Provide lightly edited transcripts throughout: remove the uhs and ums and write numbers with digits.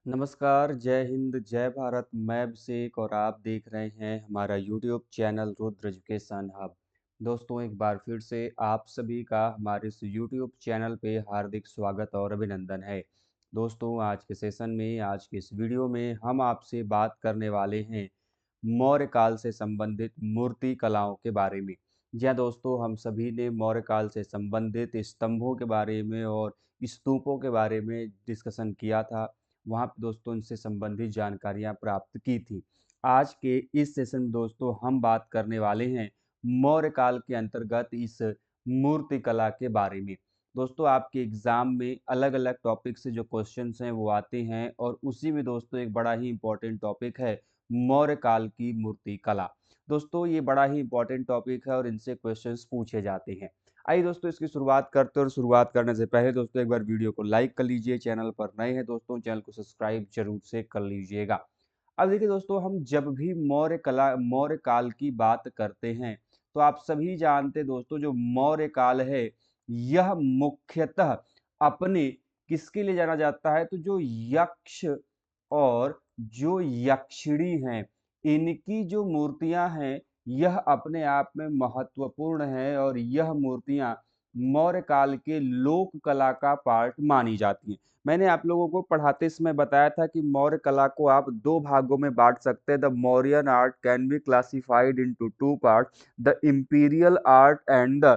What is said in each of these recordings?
नमस्कार, जय हिंद, जय भारत। मैं अभिषेक और आप देख रहे हैं हमारा YouTube channel Rudra education hub. दोस्तों, एक बार फिर से आप सभी का हमारे इस यूट्यूब चैनल पे हार्दिक स्वागत और अभिनंदन है। दोस्तों, आज के सेशन में, आज के इस वीडियो में हम आपसे बात करने वाले हैं मौर्य काल से संबंधित मूर्ति कलाओं के बारे में। जी हाँ दोस्तों, हम सभी ने मौर्य काल से संबंधित स्तंभों के बारे में और स्तूपों के बारे में डिस्कशन किया था। वहाँ पे दोस्तों इनसे संबंधित जानकारियाँ प्राप्त की थी। आज के इस सेशन में दोस्तों हम बात करने वाले हैं मौर्य काल के अंतर्गत इस मूर्ति कला के बारे में। दोस्तों, आपके एग्जाम में अलग अलग टॉपिक से जो क्वेश्चंस हैं वो आते हैं और उसी में दोस्तों एक बड़ा ही इंपॉर्टेंट टॉपिक है मौर्य काल की मूर्ति कला। दोस्तों, ये बड़ा ही इंपॉर्टेंट टॉपिक है और इनसे क्वेश्चंस पूछे जाते हैं। आइए दोस्तों, इसकी शुरुआत करते हैं और शुरुआत करने से पहले दोस्तों एक बार वीडियो को लाइक कर लीजिए। चैनल पर नए हैं दोस्तों, चैनल को सब्सक्राइब जरूर से कर लीजिएगा। अब देखिए दोस्तों, हम जब भी मौर्य काल की बात करते हैं तो आप सभी जानते हैं दोस्तों, जो मौर्य काल है यह मुख्यतः अपने किसके लिए जाना जाता है, तो जो यक्ष और जो यक्षिणी हैं, इनकी जो मूर्तियां हैं यह अपने आप में महत्वपूर्ण है और यह मूर्तियां मौर्य काल के लोक कला का पार्ट मानी जाती हैं। मैंने आप लोगों को पढ़ाते समय बताया था कि मौर्य कला को आप दो भागों में बांट सकते हैं। The Mauryan art can be classified into two part, the imperial art and the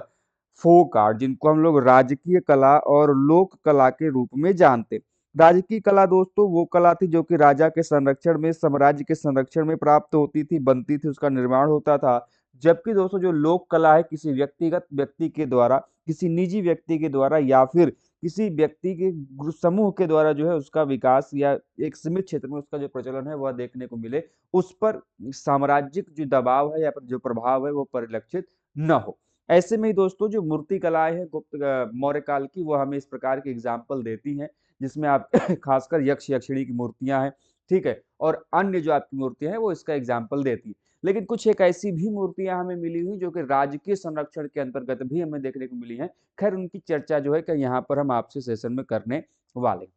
folk art, जिनको हम लोग राजकीय कला और लोक कला के रूप में जानते हैं। राजकीय कला दोस्तों वो कला थी जो कि राजा के संरक्षण में, साम्राज्य के संरक्षण में प्राप्त होती थी, बनती थी, उसका निर्माण होता था। जबकि दोस्तों जो लोक कला है किसी व्यक्तिगत व्यक्ति के द्वारा, किसी निजी व्यक्ति के द्वारा या फिर किसी व्यक्ति के समूह के द्वारा जो है उसका विकास या एक सीमित क्षेत्र में उसका जो प्रचलन है वह देखने को मिले, उस पर साम्राज्यिक जो दबाव है या फिर जो प्रभाव है वो परिलक्षित न हो। ऐसे में ही दोस्तों जो मूर्ति कलाएं हैं गुप्त मौर्य काल की, वो हमें इस प्रकार की एग्जाम्पल देती हैं, जिसमें आप खासकर यक्ष यक्षिणी की मूर्तियां हैं, ठीक है, और अन्य जो आपकी मूर्तियां हैं वो इसका एग्जाम्पल देती है। लेकिन कुछ एक ऐसी भी मूर्तियां हमें मिली हुई जो कि राजकीय संरक्षण के अंतर्गत भी हमें देखने को मिली हैं। खैर, उनकी चर्चा जो है कि यहाँ पर हम आपसे सेशन में करने वाले।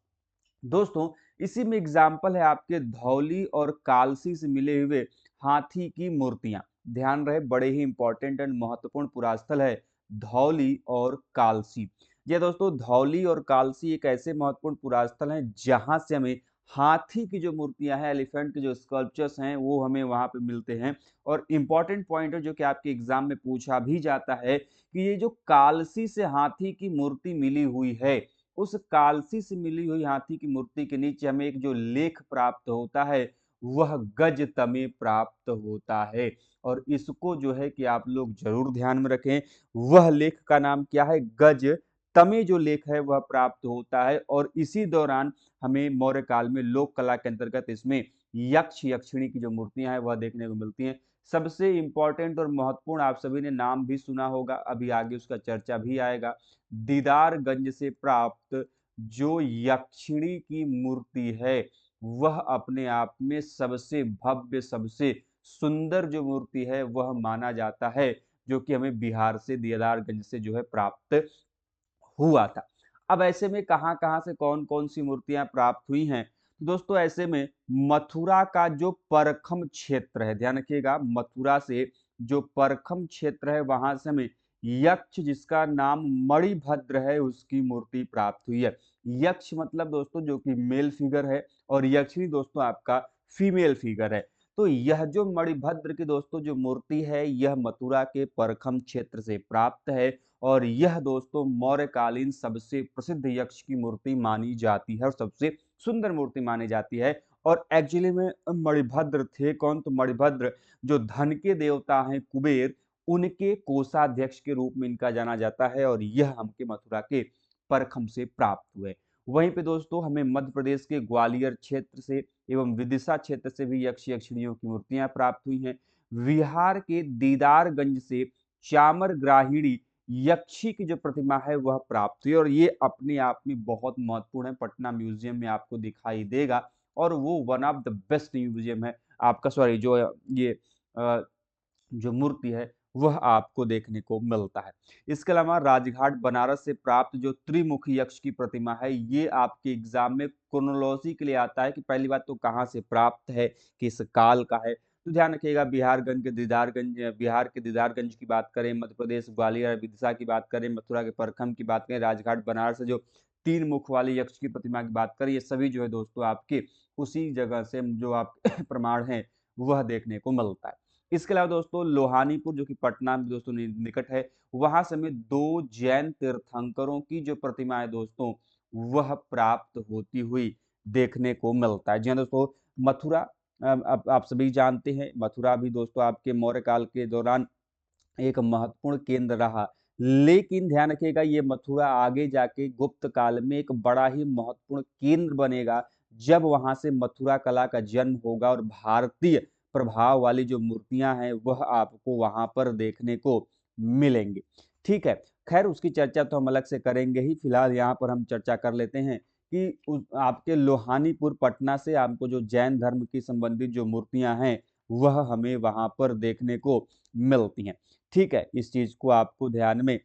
दोस्तों, इसी में एग्जाम्पल है आपके धौली और कालसी से मिले हुए हाथी की मूर्तियां। ध्यान रहे, बड़े ही इंपॉर्टेंट एंड महत्वपूर्ण पुरास्थल है धौली और कालसी। ये दोस्तों धौली और कालसी एक ऐसे महत्वपूर्ण पुरास्थल हैं जहां से हमें हाथी की जो मूर्तियां हैं, एलिफेंट के जो स्कल्पचर्स हैं वो हमें वहां पे मिलते हैं। और इंपॉर्टेंट पॉइंट है जो कि आपके एग्जाम में पूछा भी जाता है कि ये जो कालसी से हाथी की मूर्ति मिली हुई है, उस कालसी से मिली हुई हाथी की मूर्ति के नीचे हमें एक जो लेख प्राप्त होता है वह गज तमे प्राप्त होता है। और इसको जो है कि आप लोग जरूर ध्यान में रखें, वह लेख का नाम क्या है, गज तमे जो लेख है वह प्राप्त होता है। और इसी दौरान हमें मौर्य काल में लोक कला के अंतर्गत इसमें यक्ष यक्षिणी की जो मूर्तियां हैं वह देखने को मिलती हैं। सबसे इंपॉर्टेंट और महत्वपूर्ण आप सभी ने नाम भी सुना होगा, अभी आगे उसका चर्चा भी आएगा, दीदारगंज से प्राप्त जो यक्षिणी की मूर्ति है वह अपने आप में सबसे भव्य, सबसे सुंदर जो मूर्ति है वह माना जाता है, जो कि हमें बिहार से दीदारगंज से जो है प्राप्त हुआ था। अब ऐसे में कहां कहां से कौन कौन सी मूर्तियां प्राप्त हुई हैं, तो दोस्तों ऐसे में मथुरा का जो परखम क्षेत्र है, ध्यान रखिएगा, मथुरा से जो परखम क्षेत्र है वहां से हमें यक्ष, जिसका नाम मणिभद्र है, उसकी मूर्ति प्राप्त हुई है। यक्ष मतलब दोस्तों जो कि मेल फिगर है और यक्षिणी दोस्तों आपका फीमेल फिगर है। तो यह जो मणिभद्र की दोस्तों जो मूर्ति है यह मथुरा के परखम क्षेत्र से प्राप्त है और यह दोस्तों मौर्यकालीन सबसे प्रसिद्ध यक्ष की मूर्ति मानी जाती है और सबसे सुंदर मूर्ति मानी जाती है। और एक्चुअली में मणिभद्र थे कौन, तो मणिभद्र जो धन के देवता हैं कुबेर, उनके कोषाध्यक्ष के रूप में इनका जाना जाता है और यह हमके मथुरा के परखम से प्राप्त हुए। वहीं पे दोस्तों हमें मध्य प्रदेश के ग्वालियर क्षेत्र से एवं विदिशा क्षेत्र से भी यक्ष यक्षिणियों की मूर्तियां प्राप्त हुई हैं। बिहार के दीदारगंज से चामर ग्राहिणी यक्षी की जो प्रतिमा है वह प्राप्त हुई और ये अपने आप में बहुत महत्वपूर्ण है, पटना म्यूजियम में आपको दिखाई देगा और वो one of the best museum है आपका, सॉरी जो ये जो मूर्ति है वह आपको देखने को मिलता है। इसके अलावा राजघाट बनारस से प्राप्त जो त्रिमुखी यक्ष की प्रतिमा है, ये आपके एग्जाम में क्रोनोलॉजी के लिए आता है कि पहली बात तो कहाँ से प्राप्त है, किस काल का है। तो ध्यान रखिएगा, बिहार के दीदारगंज की बात करें, मध्य प्रदेश ग्वालियर विदिशा की बात करें, मथुरा के परखम की बात करें, राजघाट बनारस से जो तीन मुख वाली यक्ष की प्रतिमा की बात करें, ये सभी जो है दोस्तों आपके उसी जगह से जो आप प्रमाण है वह देखने को मिलता है। इसके अलावा दोस्तों लोहानीपुर जो कि पटना में दोस्तों निकट है, वहां से हमें दो जैन तीर्थंकरों की जो प्रतिमा है दोस्तों वह प्राप्त होती हुई देखने को मिलता है। जी हाँ दोस्तों, मथुरा आप सभी जानते हैं, मथुरा भी दोस्तों आपके मौर्य काल के दौरान एक महत्वपूर्ण केंद्र रहा। लेकिन ध्यान रखिएगा, ये मथुरा आगे जाके गुप्त काल में एक बड़ा ही महत्वपूर्ण केंद्र बनेगा, जब वहां से मथुरा कला का जन्म होगा और भारतीय प्रभाव वाली जो मूर्तियां हैं वह आपको वहां पर देखने को मिलेंगी। ठीक है, खैर उसकी चर्चा तो हम अलग से करेंगे ही, फिलहाल यहाँ पर हम चर्चा कर लेते हैं कि आपके लोहानीपुर पटना से आपको जो जैन धर्म की संबंधित जो मूर्तियां हैं वह हमें वहां पर देखने को मिलती हैं। ठीक है, इस चीज को आपको ध्यान में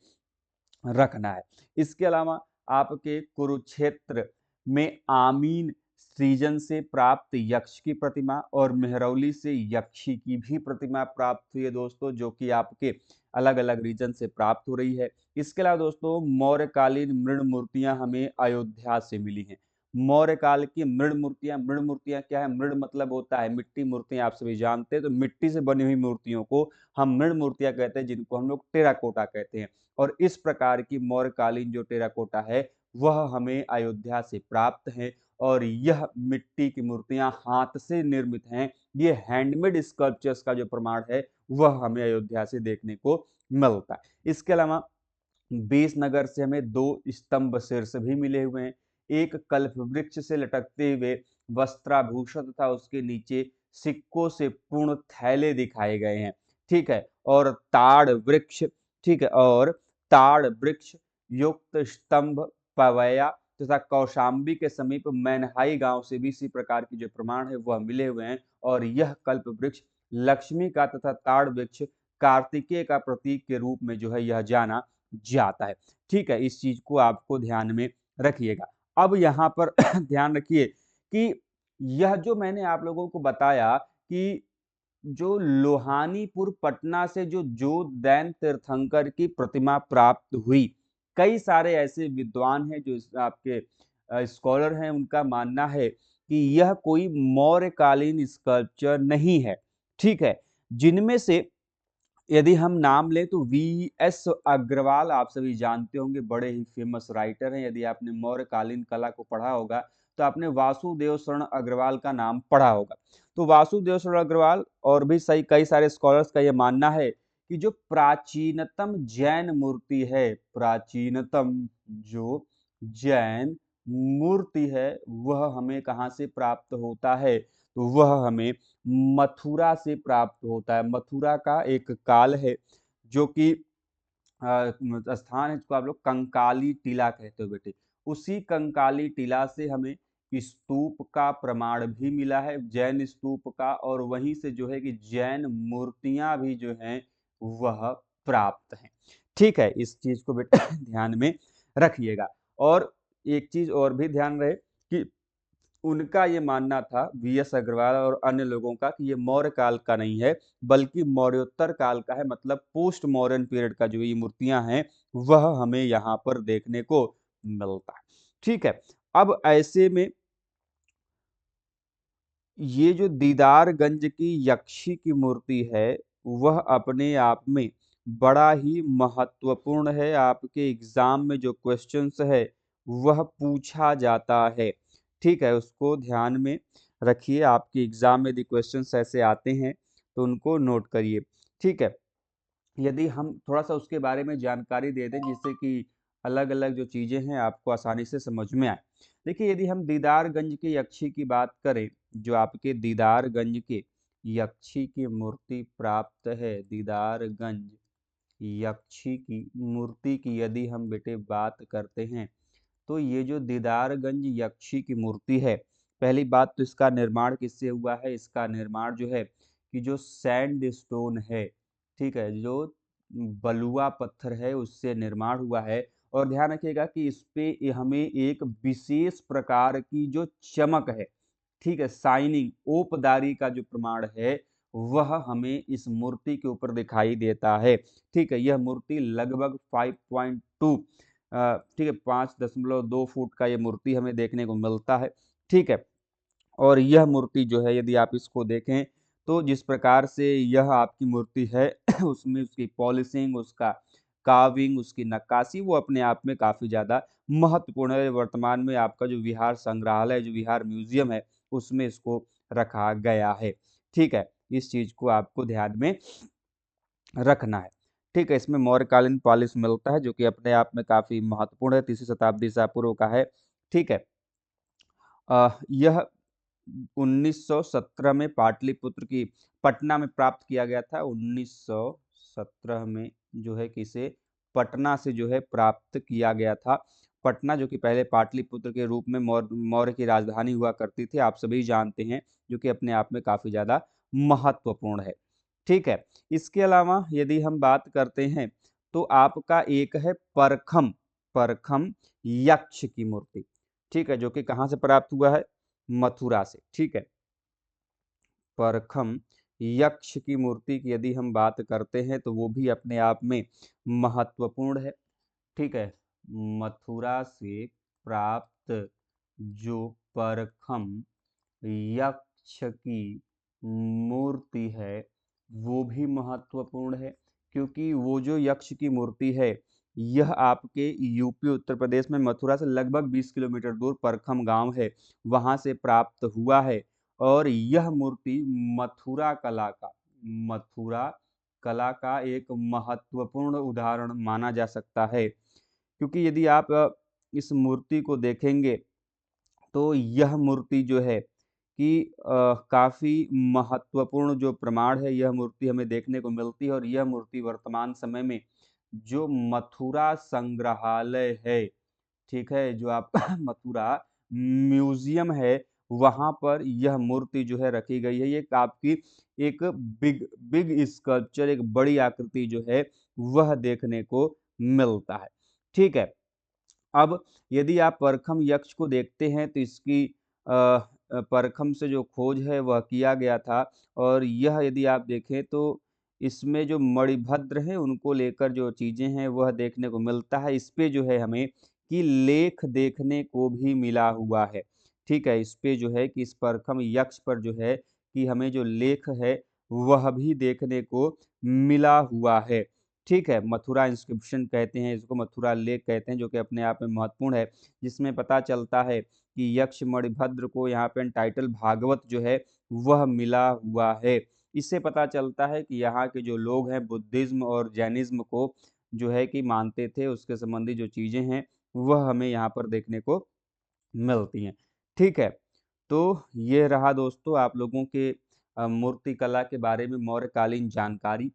रखना है। इसके अलावा आपके कुरुक्षेत्र में आमीन सृजन से प्राप्त यक्ष की प्रतिमा और मेहरौली से यक्षी की भी प्रतिमा प्राप्त हुई है दोस्तों, जो कि आपके अलग अलग रीजन से प्राप्त हो रही है। इसके अलावा दोस्तों मौर्यकालीन मृण मूर्तियां हमें अयोध्या से मिली हैं। मौर्य काल की मृण मूर्तियां क्या है? मृण मतलब होता है मिट्टी, मूर्तियां आप सभी जानते हैं, तो मिट्टी से बनी हुई मूर्तियों को हम मृण मूर्तियां कहते हैं, जिनको हम लोग टेराकोटा कहते हैं। और इस प्रकार की मौर्यकालीन जो टेराकोटा है वह हमें अयोध्या से प्राप्त है, और यह मिट्टी की मूर्तियां हाथ से निर्मित हैं। ये हैंडमेड स्कल्पचर्स का जो प्रमाण है वह हमें अयोध्या से देखने को मिलता है। इसके अलावा बेसनगर से हमें दो स्तंभ शीर्ष भी मिले हुए हैं। एक कल्प वृक्ष से लटकते हुए वस्त्राभूषण तथा उसके नीचे सिक्कों से पूर्ण थैले दिखाए गए हैं। ठीक है, और ताड़ वृक्ष, ठीक है, और ताड़ वृक्ष युक्त स्तंभ पवैया तथा कौशाम्बी के समीप मैनहाई गांव से भी इसी प्रकार की जो प्रमाण है वह मिले हुए हैं। और यह कल्प वृक्ष लक्ष्मी का तथा ताड़ वृक्ष कार्तिकेय का प्रतीक के रूप में जो है यह जाना जाता है। ठीक है, इस चीज को आपको ध्यान में रखिएगा। अब यहाँ पर ध्यान रखिए कि यह जो मैंने आप लोगों को बताया कि जो लोहानीपुर पटना से जो जोतदैन तीर्थंकर की प्रतिमा प्राप्त हुई, कई सारे ऐसे विद्वान हैं जो आपके स्कॉलर हैं, उनका मानना है कि यह कोई मौर्यकालीन स्कल्पचर नहीं है। ठीक है, जिनमें से यदि हम नाम लें तो वी.एस. अग्रवाल आप सभी जानते होंगे, बड़े ही फेमस राइटर हैं। यदि आपने मौर्यकालीन कला को पढ़ा होगा तो आपने वासुदेव शरण अग्रवाल का नाम पढ़ा होगा। तो वासुदेव शरण अग्रवाल और भी सही कई सारे स्कॉलर्स का यह मानना है कि जो प्राचीनतम जैन मूर्ति है, प्राचीनतम जो जैन मूर्ति है वह हमें कहाँ से प्राप्त होता है? तो वह हमें मथुरा से प्राप्त होता है। मथुरा का एक काल है जो कि स्थान है जिसको आप लोग कंकाली टीला कहते हो बेटे। उसी कंकाली टीला से हमें स्तूप का प्रमाण भी मिला है, जैन स्तूप का, और वहीं से जो है कि जैन मूर्तियां भी जो हैं वह प्राप्त हैं। ठीक है, इस चीज को बेटा ध्यान में रखिएगा। और एक चीज और भी ध्यान रहे कि उनका ये मानना था, वी.एस. अग्रवाल और अन्य लोगों का, कि ये मौर्य काल का नहीं है बल्कि मौर्योत्तर काल का है, मतलब पोस्ट मॉडर्न पीरियड का जो ये मूर्तियां हैं वह हमें यहाँ पर देखने को मिलता है। ठीक है, अब ऐसे में ये जो दीदारगंज की यक्षी की मूर्ति है वह अपने आप में बड़ा ही महत्वपूर्ण है। आपके एग्जाम में जो क्वेश्चंस है वह पूछा जाता है। ठीक है, उसको ध्यान में रखिए, आपके एग्जाम में यदि क्वेश्चंस ऐसे आते हैं तो उनको नोट करिए। ठीक है, यदि हम थोड़ा सा उसके बारे में जानकारी दे दें जिससे कि अलग अलग जो चीजें हैं आपको आसानी से समझ में आए। देखिए, यदि हम दीदारगंज के यक्षी की बात करें, जो आपके दीदारगंज के यक्षी की मूर्ति प्राप्त है, दीदारगंज यक्षी की मूर्ति की यदि हम बेटे बात करते हैं, तो ये जो दीदारगंज यक्षी की मूर्ति है, पहली बात तो इसका निर्माण किससे हुआ है? इसका निर्माण जो है कि जो सैंड स्टोन है ठीक है, जो बलुआ पत्थर है उससे निर्माण हुआ है। और ध्यान रखिएगा कि इस पे हमें एक विशेष प्रकार की जो चमक है, ठीक है, शाइनिंग, ओपदारी का जो प्रमाण है, वह हमें इस मूर्ति के ऊपर दिखाई देता है। ठीक है, यह मूर्ति लगभग 5.2 ठीक है, 5.2 फुट का ये मूर्ति हमें देखने को मिलता है। ठीक है, और यह मूर्ति जो है यदि आप इसको देखें तो जिस प्रकार से यह आपकी मूर्ति है उसमें उसकी पॉलिशिंग, उसका कार्विंग, उसकी नक्काशी वो अपने आप में काफ़ी ज़्यादा महत्वपूर्ण है। वर्तमान में आपका जो विहार संग्रहालय, जो विहार म्यूज़ियम है, उसमें इसको रखा गया है। ठीक है, इस चीज़ को आपको ध्यान में रखना है। ठीक है, इसमें मौर्यकालीन पॉलिश मिलता है जो कि अपने आप में काफ़ी महत्वपूर्ण है, 3री शताब्दी ईसा पूर्व का है। ठीक है, यह 1917 में पाटलिपुत्र की पटना में प्राप्त किया गया था। 1917 में जो है कि इसे पटना से जो है प्राप्त किया गया था। पटना जो कि पहले पाटलिपुत्र के रूप में मौर्य की राजधानी हुआ करती थी, आप सभी जानते हैं, जो कि अपने आप में काफ़ी ज़्यादा महत्वपूर्ण है। ठीक है, इसके अलावा यदि हम बात करते हैं तो आपका एक है परखम, परखम यक्ष की मूर्ति। ठीक है, जो कि कहाँ से प्राप्त हुआ है? मथुरा से। ठीक है, परखम यक्ष की मूर्ति की यदि हम बात करते हैं तो वो भी अपने आप में महत्वपूर्ण है। ठीक है, मथुरा से प्राप्त जो परखम यक्ष की मूर्ति है वो भी महत्वपूर्ण है, क्योंकि वो जो यक्ष की मूर्ति है यह आपके यूपी उत्तर प्रदेश में मथुरा से लगभग 20 किलोमीटर दूर परखम गांव है, वहां से प्राप्त हुआ है। और यह मूर्ति मथुरा कला का एक महत्वपूर्ण उदाहरण माना जा सकता है, क्योंकि यदि आप इस मूर्ति को देखेंगे तो यह मूर्ति जो है कि काफ़ी महत्वपूर्ण जो प्रमाण है, यह मूर्ति हमें देखने को मिलती है। और यह मूर्ति वर्तमान समय में जो मथुरा संग्रहालय है, ठीक है, जो आपका मथुरा म्यूजियम है, वहाँ पर यह मूर्ति जो है रखी गई है। ये आपकी एक बिग बिग स्कल्पचर, एक बड़ी आकृति जो है वह देखने को मिलता है। ठीक है, अब यदि आप परखम यक्ष को देखते हैं तो इसकी परखम से जो खोज है वह किया गया था। और यह यदि आप देखें तो इसमें जो मणिभद्र हैं उनको लेकर जो चीज़ें हैं वह देखने को मिलता है। इस पे जो है हमें कि लेख देखने को भी मिला हुआ है। ठीक है, इस पे जो है कि इस परखम यक्ष पर जो है कि हमें जो लेख है वह भी देखने को मिला हुआ है। ठीक है, मथुरा इंस्क्रिप्शन कहते हैं इसको, मथुरा लेख कहते हैं, जो कि अपने आप में महत्वपूर्ण है, जिसमें पता चलता है कि यक्ष मणिभद्र को यहाँ पे टाइटल भागवत जो है वह मिला हुआ है। इससे पता चलता है कि यहाँ के जो लोग हैं बुद्धिज्म और जैनिज्म को जो है कि मानते थे, उसके संबंधी जो चीज़ें हैं वह हमें यहाँ पर देखने को मिलती हैं। ठीक है, तो ये रहा दोस्तों आप लोगों के मूर्ति कला के बारे में मौर्यकालीन जानकारी।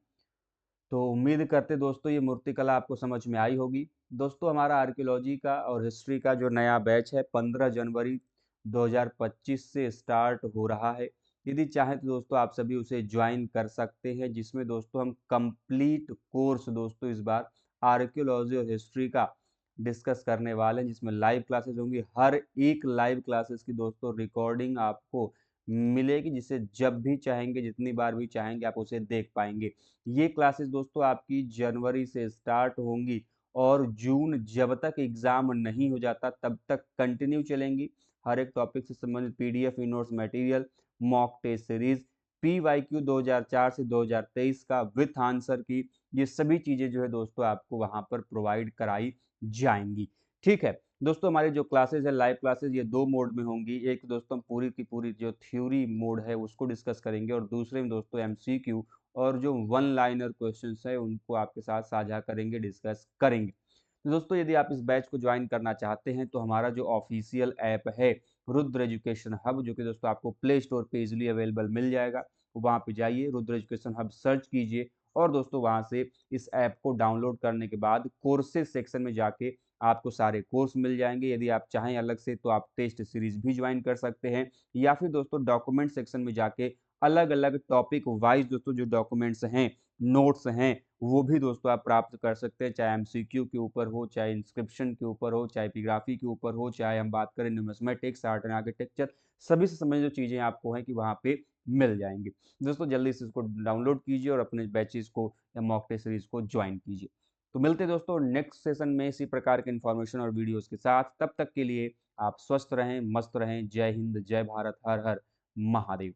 तो उम्मीद करते दोस्तों ये मूर्तिकला आपको समझ में आई होगी। दोस्तों हमारा आर्कियोलॉजी का और हिस्ट्री का जो नया बैच है 15 जनवरी 2025 से स्टार्ट हो रहा है। यदि चाहें तो दोस्तों आप सभी उसे ज्वाइन कर सकते हैं, जिसमें दोस्तों हम कंप्लीट कोर्स दोस्तों इस बार आर्कियोलॉजी और हिस्ट्री का डिस्कस करने वाले हैं, जिसमें लाइव क्लासेस होंगी। हर एक लाइव क्लासेस की दोस्तों रिकॉर्डिंग आपको मिलेगी, जिसे जब भी चाहेंगे, जितनी बार भी चाहेंगे आप उसे देख पाएंगे। ये क्लासेस दोस्तों आपकी जनवरी से स्टार्ट होंगी और जून जब तक एग्जाम नहीं हो जाता तब तक कंटिन्यू चलेंगी। हर एक टॉपिक से संबंधित PDF, notes, material, mock test series, PYQ 2004 से 2023 का विथ आंसर की, ये सभी चीजें जो है दोस्तों आपको वहां पर प्रोवाइड कराई जाएंगी। ठीक है दोस्तों, हमारी जो क्लासेज है लाइव क्लासेज ये दो मोड में होंगी। एक दोस्तों हम पूरी की पूरी जो थ्योरी मोड है उसको डिस्कस करेंगे, और दूसरे में दोस्तों एमसीक्यू और जो वन लाइनर क्वेश्चंस है उनको आपके साथ साझा करेंगे, डिस्कस करेंगे। तो दोस्तों यदि आप इस बैच को ज्वाइन करना चाहते हैं तो हमारा जो ऑफिशियल ऐप है रुद्र एजुकेशन हब, जो कि दोस्तों आपको प्ले स्टोर पे इजिली अवेलेबल मिल जाएगा, वहाँ पे जाइए, रुद्र एजुकेशन हब सर्च कीजिए और दोस्तों वहाँ से इस ऐप को डाउनलोड करने के बाद कोर्सेज सेक्शन में जाके आपको सारे कोर्स मिल जाएंगे। यदि आप चाहें अलग से तो आप टेस्ट सीरीज भी ज्वाइन कर सकते हैं, या फिर दोस्तों डॉक्यूमेंट सेक्शन में जाके अलग अलग टॉपिक वाइज दोस्तों जो डॉक्यूमेंट्स हैं नोट्स हैं, वो भी दोस्तों आप प्राप्त कर सकते हैं, चाहे एमसीक्यू के ऊपर हो, चाहे इंस्क्रिप्शन के ऊपर हो, चाहे एपिग्राफी के ऊपर हो, चाहे हम बात करें न्यूमिस्मेटिक्स, आर्ट एंड आर्किटेक्चर, सभी से संबंधित जो चीज़ें आपको हैं कि वहाँ पे मिल जाएँगी। दोस्तों जल्दी से इसको डाउनलोड कीजिए और अपने बैचेज़ को या मॉक टेस्ट सीरीज़ को जॉइन कीजिए। तो मिलते हैं दोस्तों नेक्स्ट सेशन में इसी प्रकार के इन्फॉर्मेशन और वीडियोज़ के साथ, तब तक के लिए आप स्वस्थ रहें, मस्त रहें। जय हिंद, जय भारत, हर हर महादेव।